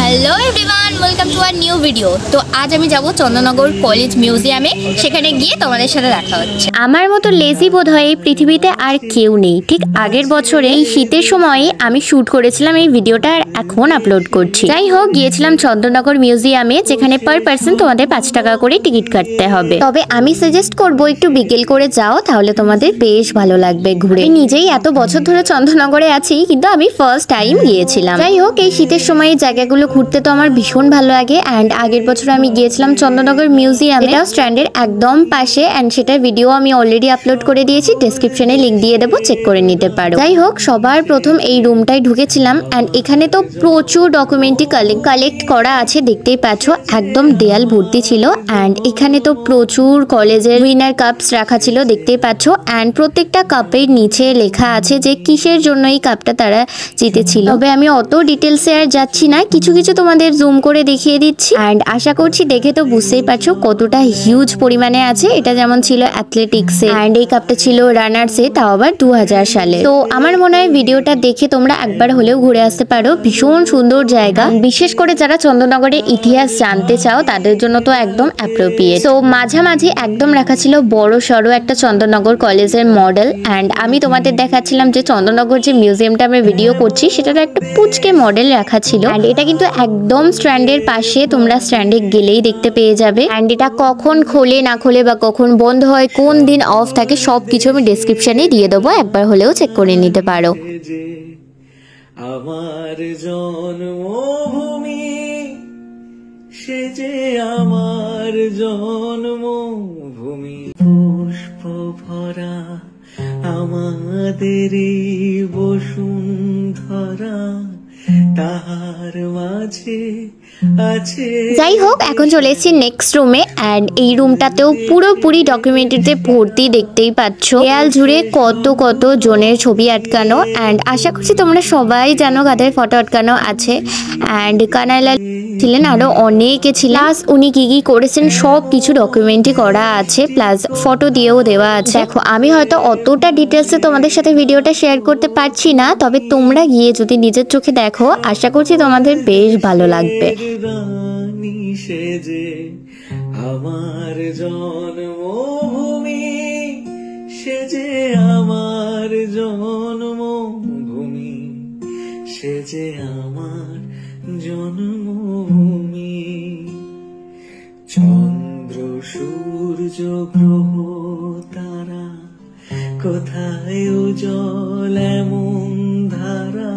Hello everyone, welcome to our new video. তো আজ আমি যাব চন্দননগর কলেজ মিউজিয়ামে, সেখানে গিয়ে তোমাদের সাথে দেখা হচ্ছে। আমার মতো লেজি বোধ হয় এই পৃথিবীতে আর কেউ নেই। ঠিক আগের বছরে এই শীতের সময়ে আমি শ্যুট করেছিলাম এই ভিডিওটা, আর এখন আপলোড করছি। যাই হোক, গিয়েছিলাম চন্দননগর মিউজিয়ামে, যেখানে পার পার্সন তোমাদের 5 টাকা করে টিকিট কাটতে হবে। তবে আমি সাজেস্ট করবো একটু বিকেল করে যাও, তাহলে তোমাদের বেশ ভালো লাগবে ঘুরে। নিজেই এত বছর ধরে চন্দননগরে আছি, কিন্তু আমি ফার্স্ট টাইম গিয়েছিলাম। যাই হোক, এই শীতের সময় জায়গাগুলো ঘুরতে তো আমার ভীষণ ভালো লাগে। অ্যান্ড আগের বছর আমি গিয়েছিলাম চন্দননগর মিউজিয়াম, এটাও স্ট্যান্ডের একদম পাশে। অ্যান্ড সেটার ভিডিও আমি অলরেডি আপলোড করে দিয়েছি, ডেসক্রিপশনে লিংক দিয়ে দেবো, চেক করে নিতে পারো। যাই হোক, সবার প্রথম এই রুমটাই ঢুকেছিলাম। অ্যান্ড এখানে তো প্রচুর ডকুমেন্টারি কালেক্ট করা আছে, দেখতেই পাচ্ছ একদম দেয়াল ভর্তি ছিল। অ্যান্ড এখানে তো প্রচুর কলেজের উইনার কাপস রাখা ছিল, দেখতেই পাচ্ছ। অ্যান্ড প্রত্যেকটা কাপের নিচে লেখা আছে যে কিসের জন্য এই কাপটা তারা জিতেছিল। তবে আমি অত ডিটেলসে আর যাচ্ছি না, কিছু কিছু তোমাদের জুম করে দেখিয়ে দিচ্ছি। অ্যান্ড আশা করছি দেখে তো বুঝতেই পারছো কতটা হিউজ পরিমাণে আছে। এটা যেমন ছিল অ্যাথলেটিক্সে, অ্যান্ড এই কাপটা ছিল রানার্সে, তাও আবার 2000 সালে। তো আমার মনে হয় ভিডিওটা দেখে তোমরা একবার হলেও ঘুরে আসতে পারো। ভীষণ সুন্দর জায়গা, বিশেষ করে যারা চন্দননগরের ইতিহাস জানতে চাও তাদের জন্য তো একদম অ্যাপ্রোপ্রিয়েট। তো মাঝামাঝি একদম রাখা ছিল বড় সড়ো একটা চন্দননগর কলেজের মডেল। অ্যান্ড আমি তোমাদের দেখাচ্ছিলাম যে চন্দননগর যে মিউজিয়ামটা আমরা ভিডিও করছি, সেটার একটা পুচকে মডেল রাখা ছিল। অ্যান্ড এটা কিন্তু একদম স্ট্যান্ডের পাশে, তোমরা স্ট্যান্ডে গেলেই দেখতে পেয়ে যাবে। অ্যান্ড এটা কখন খোলে না খোলে বা কখন বন্ধ হয়, কোন দিন অফ থাকে, সবকিছু আমি ডেসক্রিপশনে দিয়ে দেবো, একবার হলেও চেক করে নিতে পারো। আমার জন্মভূমি সে যে আমার জন্মভূমি, পুষ্প ভরা আমাদের বসুন্ধরা, তাহার মাঝে আছে। যাই হোক, এখন চলে এসেছি নেক্সট রুমে। অ্যান্ড এই রুমটাতেও পুরোপুরি ডকুমেন্টারিতে ভর্তি, দেখতেই পাচ্ছ দেয়াল জুড়ে কত কত জনের ছবি আটকানো। অ্যান্ড আশা করছি তোমরা সবাই জানো কাদের ফটো আটকানো আছে। অ্যান্ড কানাইলাল ছিলেন, আরো অনেকে ছিলেন। প্লাস উনি কি কি করেছেন সব কিছু ডকুমেন্টারি করা আছে, প্লাস ফটো দিয়েও দেওয়া আছে। দেখো, আমি হয়তো অতটা ডিটেলসে তোমাদের সাথে ভিডিওটা শেয়ার করতে পারছি না, তবে তোমরা গিয়ে যদি নিজের চোখে দেখো, আশা করছি তোমাদের বেশ ভালো লাগবে। আমার জন্মভূমি সে যে আমার জন্মভূমি, সে যে আমার জন্মভূমি। চন্দ্র সূর্য গ্রহ তারা, কোথায় উজ্জ্বল এমন ধারা,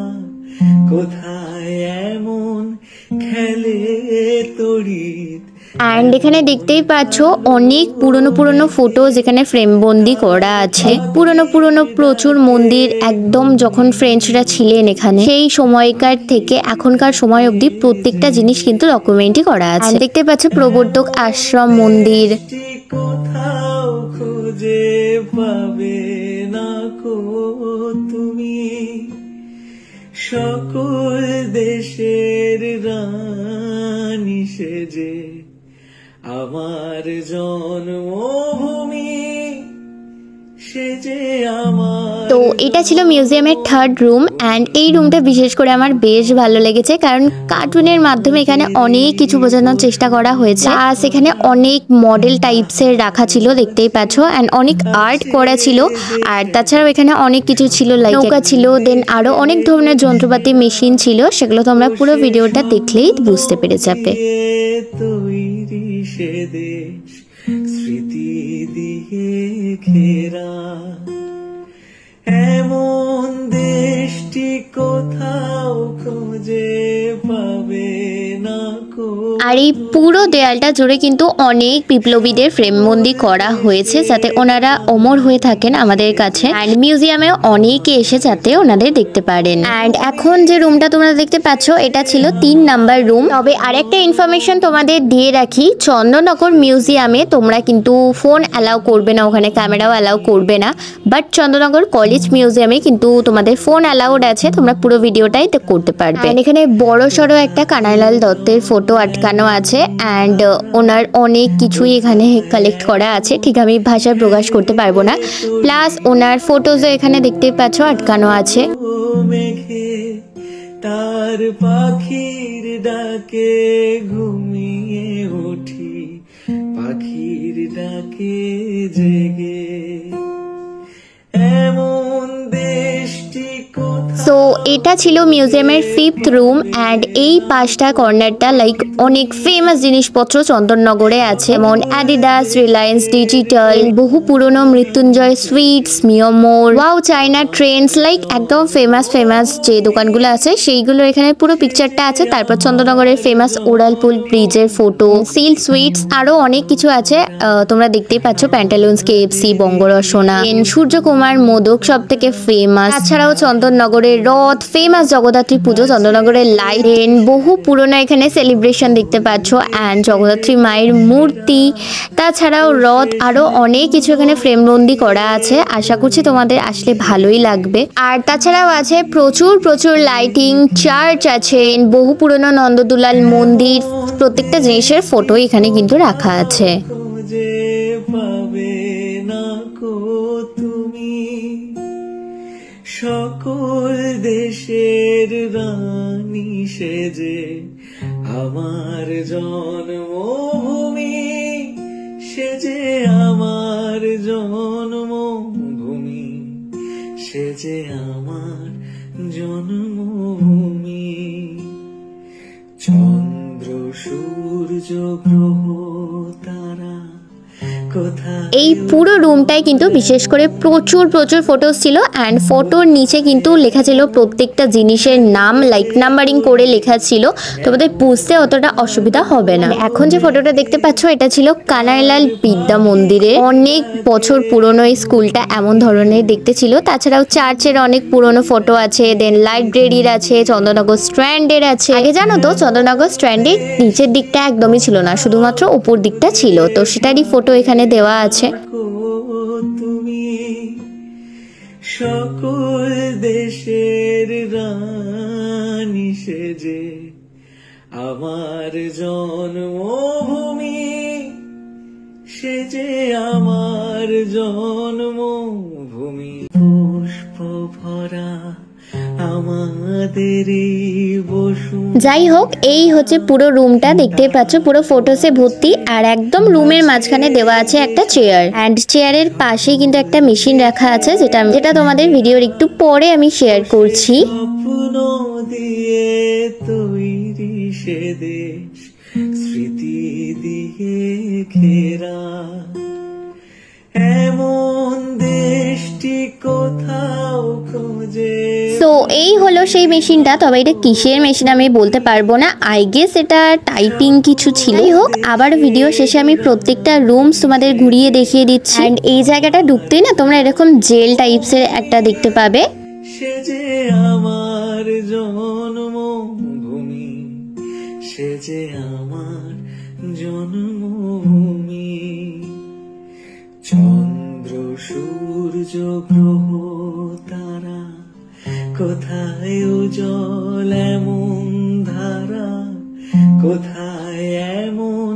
কোথায় এমন খেলে তড়িৎ। অ্যান্ড এখানে দেখতেই পাচ্ছ অনেক পুরনো পুরনো ফটো যেখানে ফ্রেম বন্দি করা আছে। পুরনো পুরনো প্রচুর মন্দির, একদম যখন ফ্রেঞ্চরা ছিলেন এখানে সেই সময়কার থেকে এখনকার সময় অবধি প্রত্যেকটা জিনিস কিন্তু ডকুমেন্টারি করা আছে। দেখতে পাচ্ছ প্রবর্তক আশ্রম মন্দির। কোথাও খুঁজে পাবে না কো তুমি, সকল দেশের রানী সেজে আমার জন্মভূমি সে যে আমার। তো এটা ছিল মিউজিয়ামের 3rd রুম। অ্যান্ড এই রুমটা বিশেষ করে আমার বেশ ভালো লেগেছে, কারণ কার্টুনের মাধ্যমে এখানে অনেক কিছু বোঝানোর চেষ্টা করা হয়েছে। আর সেখানে অনেক মডেল টাইপসের রাখা ছিল, দেখতেই পাচ্ছ। অ্যান্ড অনেক আর্ট করা ছিল। আর তাছাড়াও এখানে অনেক কিছু ছিল, লাইক নৌকা ছিল, দেন আরো অনেক ধরনের যন্ত্রপাতি মেশিন ছিল। সেগুলো তোমরা পুরো ভিডিওটা দেখলেই বুঝতে পেরে যাবে। তৈরি সে দেশ স্মৃতি দিয়ে ঘেরা, এমন দেশটি কোথাও খুঁজে পাবে না কো। আর এই পুরো দেয়ালটা জুড়ে কিন্তু অনেক বিপ্লবীদের ফ্রেমবন্দি করা হয়েছে, যাতে ওনারা অমর হয়ে থাকেন আমাদের কাছে। অ্যান্ড মিউজিয়ামে অনেকে এসে যাতে ওনাদের দেখতে পারেন। অ্যান্ড এখন যে রুমটা তোমরা দেখতে পাচ্ছ, এটা ছিল 3 নাম্বার রুম। তবে আরেকটা ইনফরমেশন তোমাদের দিয়ে রাখি, চন্দননগর মিউজিয়ামে তোমরা কিন্তু ফোন অ্যালাউ করবে না, ওখানে ক্যামেরাও অ্যালাউ করবে না। বাট চন্দননগর কলেজ মিউজিয়ামে কিন্তু তোমাদের ফোন অ্যালাউড আছে, তোমরা পুরো ভিডিওটাই করতে পারবে। এখানে বড় সড়ো একটা কানাইলাল দত্তের ফটো আটকানো আছে। অ্যান্ড ওনার অনেক কিছুই এখানে কালেক্ট করা আছে, ঠিক আমি ভাষায় প্রকাশ করতে পারবো না। প্লাস ওনার ফটোজও এখানে দেখতে পাচ্ছ আটকানো আছে। তার পাখির ডাকে ঘুমিয়ে উঠি, পাখির ডাকে জেগে। এমন দেশটি কোথাও। সো এটা ছিল মিউজিয়ামের 5th রুম অ্যান্ড এই পাঁচটা কর্নারটা লাইক অনেক ফেমাস জিনিসপত্র চন্দননগরে আছে, যেমন অ্যাডিডাস, রিলায়েন্স ডিজিটাল, বহু পুরনো মৃত্যুঞ্জয় সুইটস, মিয়মোর, ওয়াও চাইনা ট্রেন্ডস, লাইক একদম ফেমাস যে দোকানগুলো আছে সেইগুলো এখানে পুরো পিকচারটা আছে। তারপর চন্দননগরের ফেমাস উড়ালপুল ব্রিজের ফটো, সিল্ক সুইটস, আরো অনেক কিছু আছে। তোমরা দেখতেই পাচ্ছ প্যান্টালুন্স, কেএফসি, বঙ্গরসনা, সূর্যকুমার মোদক সব থেকে ফেমাস। তাছাড়াও চন্দননগরের রথ, ফেমাস জগদ্ধাত্রী পুজো, চন্দননগরের লাইট, বহু পুরনো এখানে সেলিব্রেশন দেখতে পাচ্ছ অ্যান্ড জগদ্ধাত্রী মায়ের মূর্তি, তাছাড়াও রথ, আরো অনেক কিছু এখানে ফ্রেমবন্দি করা আছে। আশা করছি তোমাদের আসলে ভালোই লাগবে। আর তাছাড়াও আছে প্রচুর লাইটিং, চার্চ আছে, বহু পুরনো নন্দদুলাল মন্দির, প্রত্যেকটা জিনিসের ফটো এখানে কিন্তু রাখা আছে। খুঁজে পাবে না কো তুমি, সকল দেশের রানী সেজে আমার জন্মভূমি, সেজে আমার জন্মভূমি, সেজে আমার জন্মভূমি। চন্দ্র সূর্য গ্রহ তারা কোথায়। এই পুরো রুমটাই কিন্তু বিশেষ করে প্রচুর ফটোস ছিল অ্যান্ড ফটোর নিচে কিন্তু লেখা ছিল প্রত্যেকটা জিনিসের নাম, লাইক নাম্বারিং করে লেখা ছিল, তোমাদের বুঝতে অতটা অসুবিধা হবে না। এখন যে ফটোটা দেখতে পাচ্ছ এটা ছিল কানাইলাল বিদ্যা মন্দিরে, অনেক বছর পুরনো এই স্কুলটা এমন ধরনের দেখতে ছিল। তাছাড়াও চার্চের অনেক পুরনো ফটো আছে, দেন লাইব্রেরির আছে, চন্দননগর স্ট্র্যান্ডের আছে। আগে জানো তো চন্দননগর স্ট্র্যান্ডের নিচের দিকটা একদমই ছিল না, শুধুমাত্র উপর দিকটা ছিল, তো সেটারই ফটো এখানে দেওয়া আছে। তুমি সকল দেশের রানী সেজে আমার জন্মভূমি, সেজে আমার জন্মভূমি। পুষ্প ভরা আমাদের যাই হোক, এই হচ্ছে পুরো রুমটা, দেখতেই পাচ্ছ পুরো ফটোসে ভর্তি। আর একদম রুমের মাঝখানে দেওয়া আছে একটা চেয়ার অ্যান্ড চেয়ারের পাশেই কিন্তু একটা মেশিন রাখা আছে, যেটা তোমাদের ভিডিওর একটু পরে আমি শেয়ার করছি। স্বপ্ন দিয়ে তৈরি সে দেশ, স্মৃতি দিয়ে ঘেরা, এমন দেশটি কোথাও খোঁজে। সো এই হলো সেই মেশিনটা, তবে এটা কিসের মেশিন আমি বলতে পারবো না, আই গেস এটা টাইপিং কিছু ছিল। যাই হোক, আবার ভিডিও শেষে আমি প্রত্যেকটা রুমস তোমাদের ঘুরিয়ে দেখিয়ে দিচ্ছি। অ্যান্ড এই জায়গাটা ঢুকতেই না তোমরা এরকম জেল টাইপসের একটা দেখতে পাবে। সেজে আমার জন্মভূমি, সেজে আমার জন্মভূমি। চন্দ্র সূর্য গ্রহ তারা কোথায় উজ্জ্বল এমন ধারা, কোথায় এমন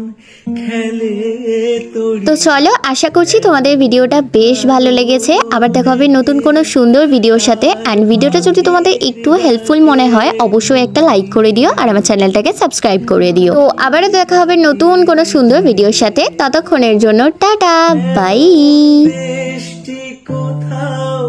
খেলে। তো চলো, আশা করছি তোমাদের ভিডিওটা বেশ ভালো লেগেছে। আবার দেখা হবে নতুন কোনো সুন্দর ভিডিওর সাথে। অ্যান্ড ভিডিওটা যদি তোমাদের একটু হেল্পফুল মনে হয় অবশ্যই একটা লাইক করে দিও আর আমার চ্যানেলটাকে সাবস্ক্রাইব করে দিও। তো আবারও দেখা হবে নতুন কোনো সুন্দর ভিডিওর সাথে, ততক্ষণের জন্য টাটা, বাই। দেশটি কোথাও